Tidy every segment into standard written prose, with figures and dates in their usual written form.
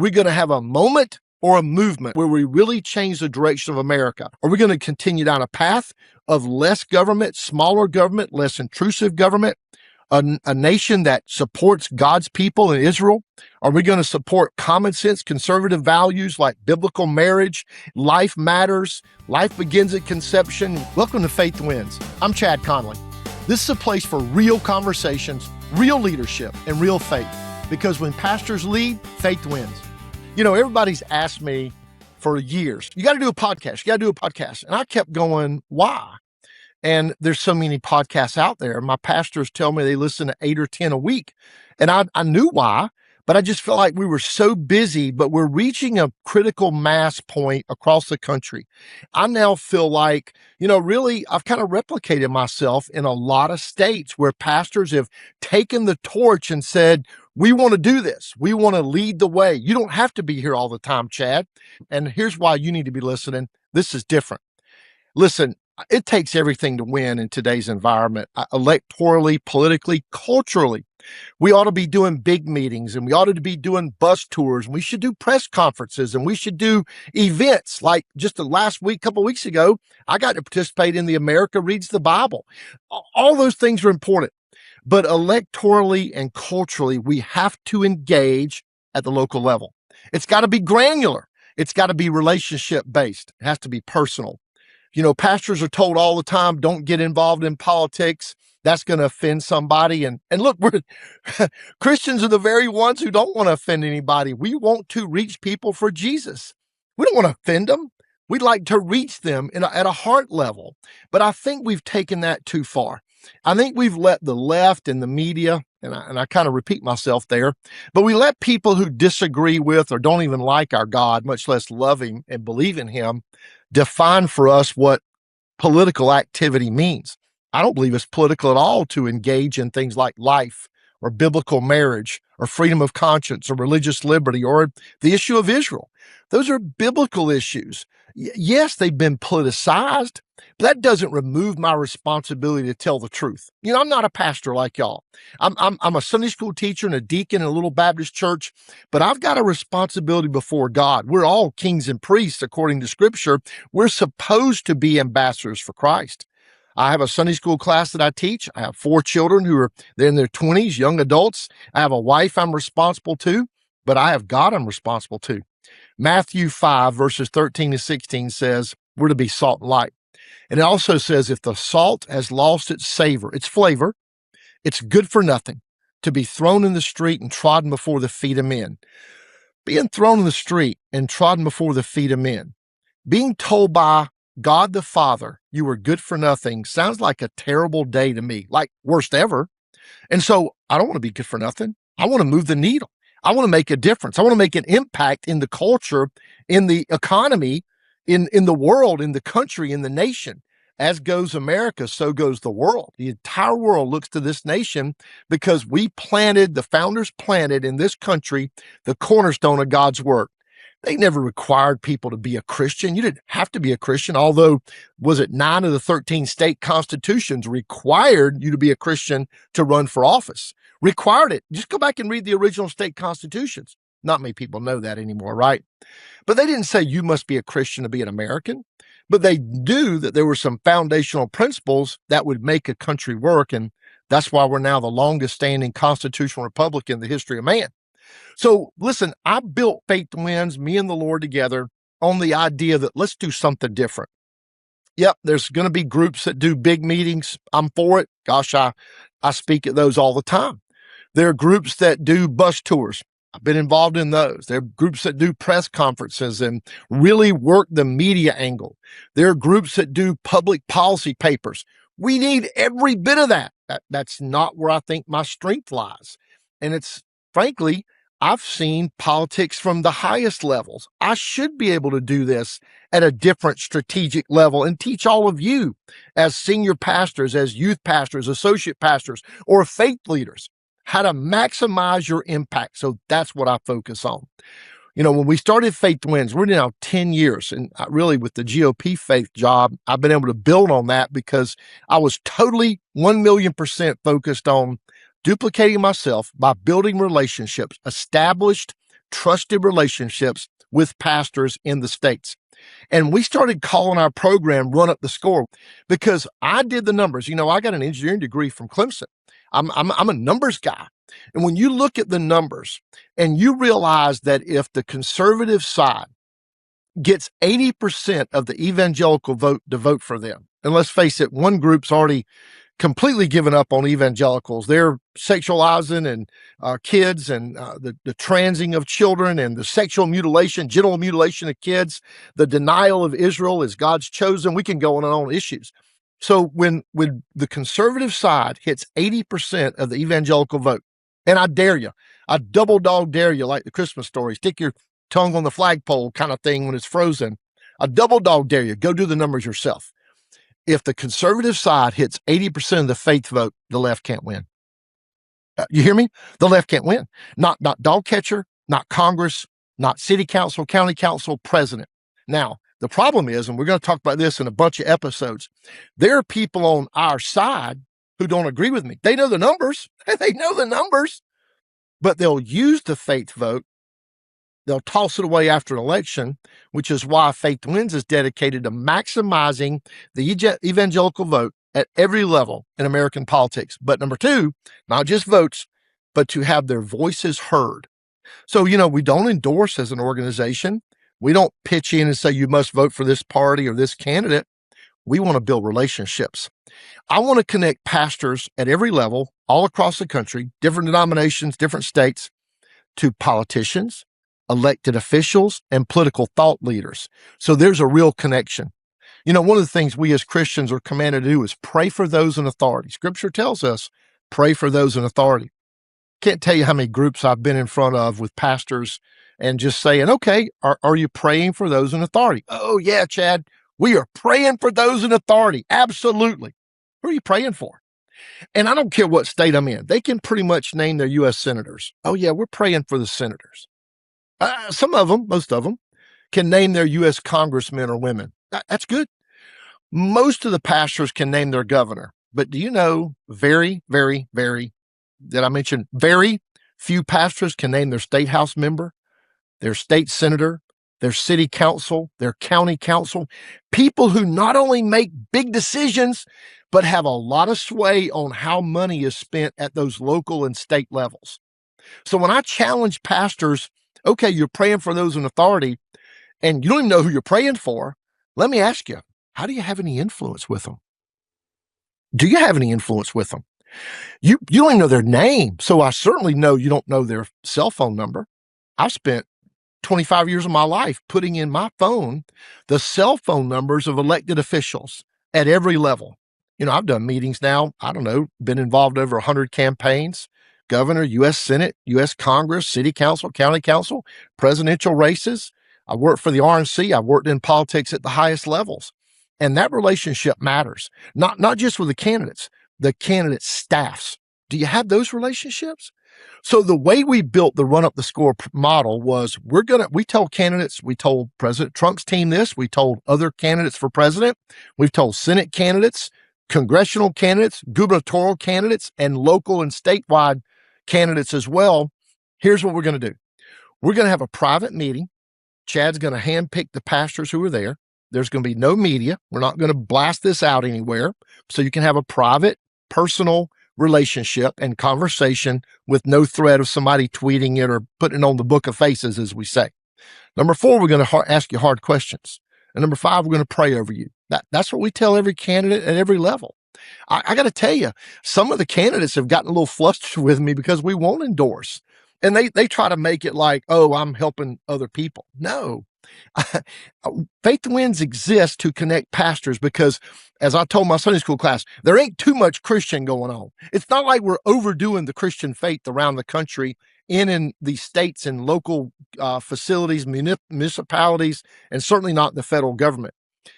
we going to have a moment or a movement where we really change the direction of America? Are we going to continue down a path of less government, smaller government, less intrusive government, a nation that supports God's people in Israel? Are we going to support common sense, conservative values like biblical marriage, life matters, life begins at conception? Welcome to Faith Wins. I'm Chad Conley. This is a place for real conversations, real leadership, and real faith. Because when pastors lead, faith wins. You know, everybody's asked me for years, you got to do a podcast, you got to do a podcast. And I kept going, why? And there's so many podcasts out there. My pastors tell me they listen to 8 or 10 a week. And I knew why, but I just felt like we were so busy, but we're reaching a critical mass point across the country. I now feel like, really, I've kind of replicated myself in a lot of states where pastors have taken the torch and said, we want to do this. We want to lead the way. You don't have to be here all the time, Chad. And here's why you need to be listening. This is different. Listen, it takes everything to win in today's environment, electorally, politically, culturally. We ought to be doing big meetings, and we ought to be doing bus tours, and we should do press conferences, and we should do events. Like just the last week, couple of weeks ago, I got to participate in the America Reads the Bible. All those things are important. But electorally and culturally, we have to engage at the local level. It's got to be granular. It's got to be relationship based. It has to be personal. Pastors are told all the time, don't get involved in politics. That's going to offend somebody. And look, Christians are the very ones who don't want to offend anybody. We want to reach people for Jesus. We don't want to offend them. We'd like to reach them at a heart level. But I think we've taken that too far. I think we've let the left and the media, and I kind of repeat myself there, but we let people who disagree with or don't even like our God, much less love him and believe in him, define for us what political activity means. I don't believe it's political at all to engage in things like life or biblical marriage or freedom of conscience or religious liberty or the issue of Israel. Those are biblical issues. Yes, they've been politicized, but that doesn't remove my responsibility to tell the truth. I'm not a pastor like y'all. I'm a Sunday school teacher and a deacon in a little Baptist church, but I've got a responsibility before God. We're all kings and priests according to Scripture. We're supposed to be ambassadors for Christ. I have a Sunday school class that I teach. I have 4 children they're in their 20s, young adults. I have a wife I'm responsible to, but I have God I'm responsible to. Matthew 5 verses 13 to 16 says we're to be salt and light. And it also says if the salt has lost its savor, its flavor, it's good for nothing, to be thrown in the street and trodden before the feet of men. Being thrown in the street and trodden before the feet of men, being told by God the Father, you were good for nothing, sounds like a terrible day to me, like worst ever. And so I don't want to be good for nothing. I want to move the needle. I want to make a difference. I want to make an impact in the culture, in the economy, in the world, in the country, in the nation. As goes America, so goes the world. The entire world looks to this nation because the founders planted in this country the cornerstone of God's word. They never required people to be a Christian. You didn't have to be a Christian, although, 9 of the 13 state constitutions required you to be a Christian to run for office? Required it. Just go back and read the original state constitutions. Not many people know that anymore, right? But they didn't say you must be a Christian to be an American, but they knew that there were some foundational principles that would make a country work, and that's why we're now the longest standing constitutional republic in the history of man. So listen, I built Faith Wins, me and the Lord together, on the idea that let's do something different. Yep, there's going to be groups that do big meetings. I'm for it. Gosh, I speak at those all the time. There are groups that do bus tours. I've been involved in those. There are groups that do press conferences and really work the media angle. There are groups that do public policy papers. We need every bit of that. That's not where I think my strength lies. And it's, frankly, I've seen politics from the highest levels. I should be able to do this at a different strategic level and teach all of you as senior pastors, as youth pastors, associate pastors, or faith leaders, how to maximize your impact. So that's what I focus on. When we started Faith Wins, we're now 10 years. And really with the GOP faith job, I've been able to build on that because I was totally 1,000,000% focused on duplicating myself by building relationships, established trusted relationships with pastors in the states. And we started calling our program Run Up the Score because I did the numbers. I got an engineering degree from Clemson. I'm a numbers guy. And when you look at the numbers and you realize that if the conservative side gets 80% of the evangelical vote to vote for them, and let's face it, one group's already completely given up on evangelicals. They're sexualizing and kids and the transing of children and the sexual mutilation, genital mutilation of kids, the denial of Israel as God's chosen. We can go on and on issues. So when the conservative side hits 80% of the evangelical vote, and I dare you, I double dog dare you, like the Christmas story, stick your tongue on the flagpole kind of thing when it's frozen. I double dog dare you, go do the numbers yourself. If the conservative side hits 80% of the faith vote, the left can't win. You hear me? The left can't win. Not dog catcher, not Congress, not city council, county council, president. Now, the problem is, and we're going to talk about this in a bunch of episodes, there are people on our side who don't agree with me. They know the numbers. They know the numbers, but they'll use the faith vote. They'll toss it away after an election, which is why Faith Wins is dedicated to maximizing the evangelical vote at every level in American politics. But number two, not just votes, but to have their voices heard. So, we don't endorse as an organization. We don't pitch in and say, you must vote for this party or this candidate. We want to build relationships. I want to connect pastors at every level, all across the country, different denominations, different states, to politicians, elected officials, and political thought leaders. So there's a real connection. One of the things we as Christians are commanded to do is pray for those in authority. Scripture tells us, pray for those in authority. Can't tell you how many groups I've been in front of with pastors and just saying, okay, are you praying for those in authority? Oh yeah, Chad, we are praying for those in authority. Absolutely. Who are you praying for? And I don't care what state I'm in. They can pretty much name their U.S. senators. Oh yeah, we're praying for the senators. Some of them, most of them, can name their U.S. congressmen or women. That's good. Most of the pastors can name their governor. But do you know, very, very, very, did I mention very few pastors can name their state house member, their state senator, their city council, their county council, people who not only make big decisions, but have a lot of sway on how money is spent at those local and state levels. So when I challenge pastors, okay, you're praying for those in authority, and you don't even know who you're praying for, let me ask you, how do you have any influence with them? Do you have any influence with them? You don't even know their name, so I certainly know you don't know their cell phone number. I've spent 25 years of my life putting in my phone the cell phone numbers of elected officials at every level. I've done meetings now, I don't know, been involved over 100 campaigns, governor, U.S. Senate, U.S. Congress, city council, county council, presidential races. I worked for the RNC. I worked in politics at the highest levels. And that relationship matters, not just with the candidate staffs. Do you have those relationships? So the way we built the Run Up the Score model was we told candidates, we told President Trump's team this, we told other candidates for president, we've told Senate candidates, congressional candidates, gubernatorial candidates, and local and statewide candidates as well. Here's what we're going to do. We're going to have a private meeting. Chad's going to handpick the pastors who are there. There's going to be no media. We're not going to blast this out anywhere. So you can have a private, personal relationship and conversation with no threat of somebody tweeting it or putting it on the book of faces, as we say. Number 4, we're going to ask you hard questions. And number 5, we're going to pray over you. That's what we tell every candidate at every level. I got to tell you, some of the candidates have gotten a little flustered with me because we won't endorse. And they try to make it like, oh, I'm helping other people. No. Faith Wins exists to connect pastors because, as I told my Sunday school class, there ain't too much Christian going on. It's not like we're overdoing the Christian faith around the country in the states and local facilities, municipalities, and certainly not the federal government.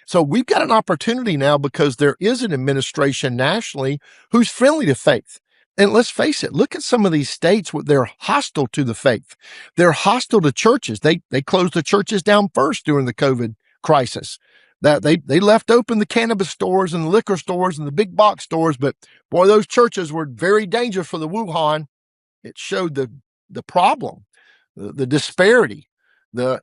So we've got an opportunity now because there is an administration nationally who's friendly to faith. And let's face it, look at some of these states where they're hostile to the faith. They're hostile to churches. They closed the churches down first during the COVID crisis. They left open the cannabis stores and the liquor stores and the big box stores, but boy, those churches were very dangerous for the Wuhan. It showed the problem. the disparity, the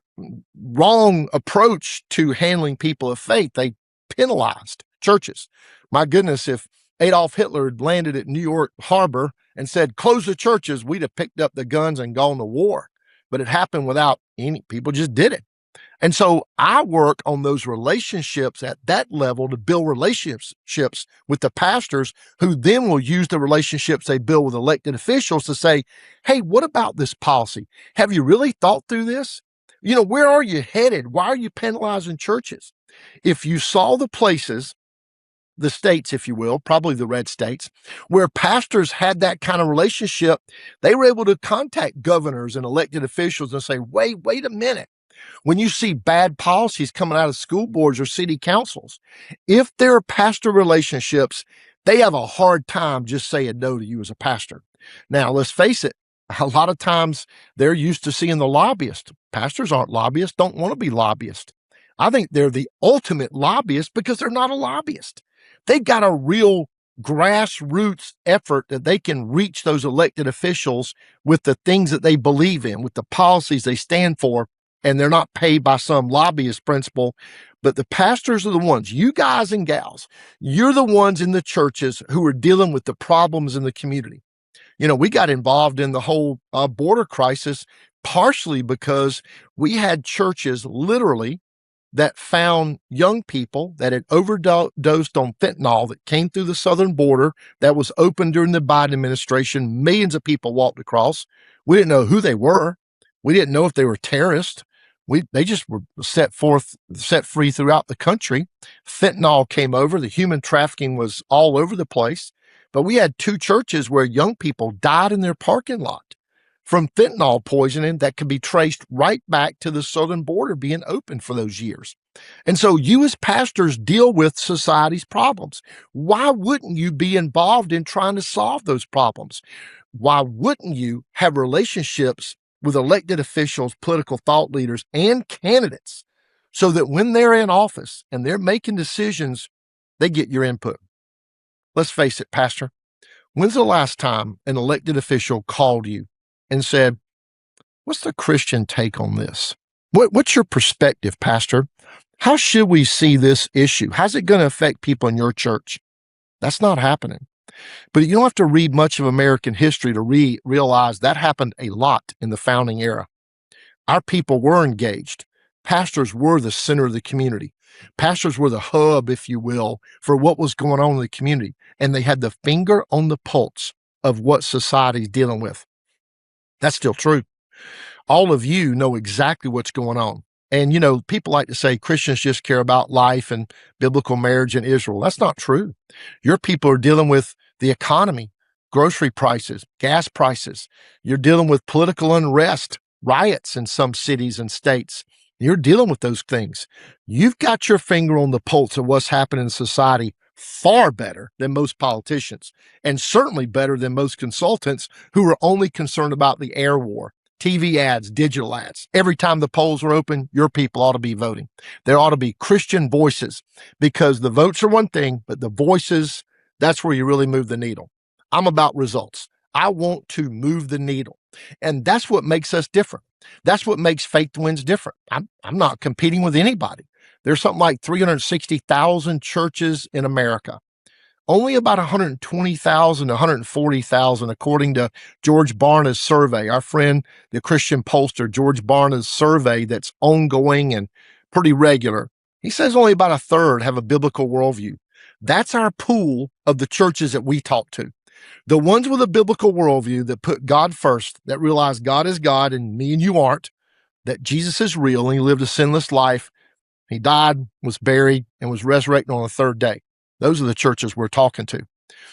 wrong approach to handling people of faith. They penalized churches. My goodness, if Adolf Hitler had landed at New York Harbor and said, close the churches, we'd have picked up the guns and gone to war. But it happened without any, people just did it. And so I work on those relationships at that level to build relationships with the pastors who then will use the relationships they build with elected officials to say, hey, what about this policy? Have you really thought through this? You know, where are you headed? Why are you penalizing churches? If you saw the places, the states, if you will, probably the red states, where pastors had that kind of relationship, they were able to contact governors and elected officials and say, wait a minute. When you see bad policies coming out of school boards or city councils, if there are pastor relationships, they have a hard time just saying no to you as a pastor. Now, let's face it, a lot of times they're used to seeing the lobbyist. Pastors aren't lobbyists, don't want to be lobbyists. I think they're the ultimate lobbyist because they're not a lobbyist. They've got a real grassroots effort that they can reach those elected officials with the things that they believe in, with the policies they stand for, and they're not paid by some lobbyist principle. But the pastors are the ones, you guys and gals, you're the ones in the churches who are dealing with the problems in the community. You know, we got involved in the whole border crisis partially because we had churches literally that found young people that had overdosed on fentanyl that came through the southern border that was open during the Biden administration. Millions of people walked across. We didn't know who they were. We didn't know if they were terrorists. They just were set free throughout the country. Fentanyl came over. The human trafficking was all over the place. But we had 2 churches where young people died in their parking lot from fentanyl poisoning that could be traced right back to the southern border being open for those years. And so you as pastors deal with society's problems. Why wouldn't you be involved in trying to solve those problems? Why wouldn't you have relationships with elected officials, political thought leaders, and candidates so that when they're in office and they're making decisions, they get your input? Let's face it, Pastor, when's the last time an elected official called you and said, what's the Christian take on this? What's your perspective, Pastor? How should we see this issue? How's it going to affect people in your church? That's not happening. But you don't have to read much of American history to realize that happened a lot in the founding era. Our people were engaged. Pastors were the center of the community. Pastors were the hub, if you will, for what was going on in the community. And they had the finger on the pulse of what society's dealing with. That's still true. All of you know exactly what's going on. And, you know, people like to say Christians just care about life and biblical marriage in Israel. That's not true. Your people are dealing with the economy, grocery prices, gas prices. You're dealing with political unrest, riots in some cities and states. You're dealing with those things. You've got your finger on the pulse of what's happening in society far better than most politicians, and certainly better than most consultants who are only concerned about the air war, TV ads, digital ads. Every time the polls are open, your people ought to be voting. There ought to be Christian voices, because the votes are one thing, but the voices, that's where you really move the needle. I'm about results. I want to move the needle. And that's what makes us different. That's what makes Faith Wins different. I'm not competing with anybody. There's something like 360,000 churches in America. Only about 120,000 to 140,000, according to George Barna's survey, our friend, the Christian pollster, George Barna's survey that's ongoing and pretty regular. He says only about a third have a biblical worldview. That's our pool of the churches that we talk to. The ones with a biblical worldview that put God first, that realize God is God and me and you aren't, that Jesus is real and he lived a sinless life. He died, was buried, and was resurrected on the 3rd day. Those are the churches we're talking to.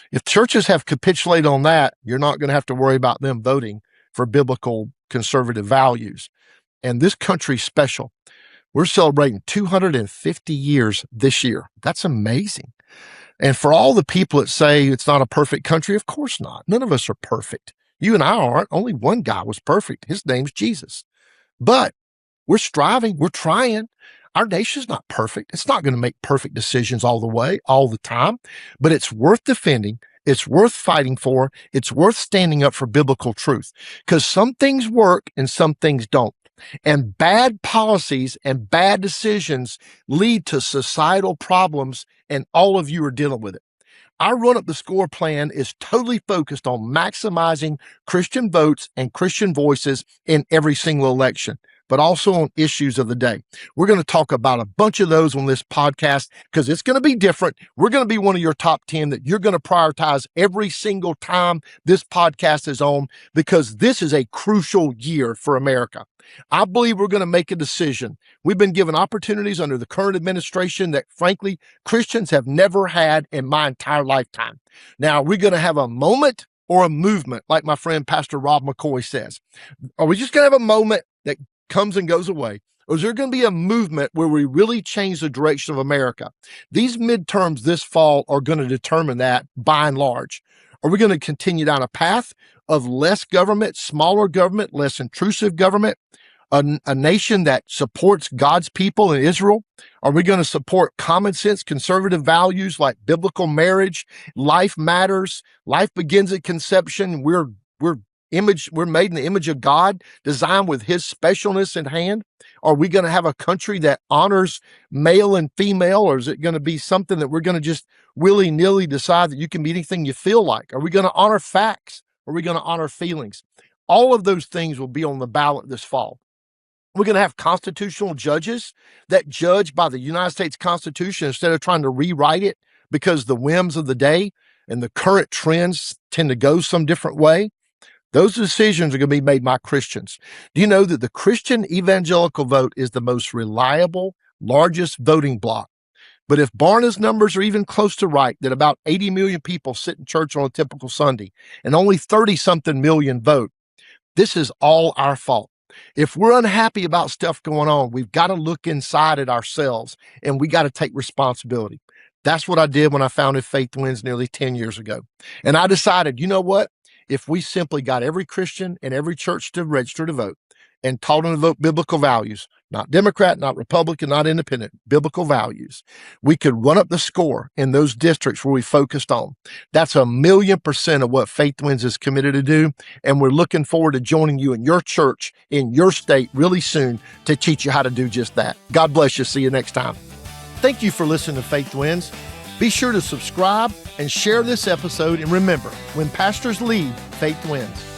If churches have capitulated on that, you're not going to have to worry about them voting for biblical conservative values. And this country's special. We're celebrating 250 years this year. That's amazing. And for all the people that say it's not a perfect country, of course not. None of us are perfect. You and I aren't. Only one guy was perfect. His name's Jesus. But we're striving. We're trying. Our nation's not perfect. It's not going to make perfect decisions all the way, all the time, but it's worth defending. It's worth fighting for. It's worth standing up for biblical truth, because some things work and some things don't. And bad policies and bad decisions lead to societal problems, and all of you are dealing with it. Our Run Up the Score plan is totally focused on maximizing Christian votes and Christian voices in every single election, but also on issues of the day. We're going to talk about a bunch of those on this podcast because it's going to be different. We're going to be one of your top 10 that you're going to prioritize every single time this podcast is on, because this is a crucial year for America. I believe we're going to make a decision. We've been given opportunities under the current administration that, frankly, Christians have never had in my entire lifetime. Now, we're going to have a moment or a movement, like my friend Pastor Rob McCoy says. Are we just going to have a moment that comes and goes away? Or is there going to be a movement where we really change the direction of America? These midterms this fall are going to determine that by and large. Are we going to continue down a path of less government, smaller government, less intrusive government, a nation that supports God's people in Israel? Are we going to support common sense, conservative values like biblical marriage, life matters, life begins at conception, we're made in the image of God, designed with his specialness in hand? Are we going to have a country that honors male and female, or is it going to be something that we're going to just willy-nilly decide that you can be anything you feel like? Are we going to honor facts? Are we going to honor feelings? All of those things will be on the ballot this fall. We're going to have constitutional judges that judge by the United States Constitution instead of trying to rewrite it because the whims of the day and the current trends tend to go some different way. Those decisions are going to be made by Christians. Do you know that the Christian evangelical vote is the most reliable, largest voting bloc? But if Barna's numbers are even close to right, that about 80 million people sit in church on a typical Sunday and only 30-something million vote, this is all our fault. If we're unhappy about stuff going on, we've got to look inside at ourselves and we got to take responsibility. That's what I did when I founded Faith Wins nearly 10 years ago. And I decided, you know what? If we simply got every Christian in every church to register to vote and taught them to vote biblical values, not Democrat, not Republican, not independent, biblical values, we could run up the score in those districts where we focused on. That's 1,000,000% of what Faith Wins is committed to do. And we're looking forward to joining you in your church, in your state really soon to teach you how to do just that. God bless you. See you next time. Thank you for listening to Faith Wins. Be sure to subscribe and share this episode. And remember, when pastors lead, faith wins.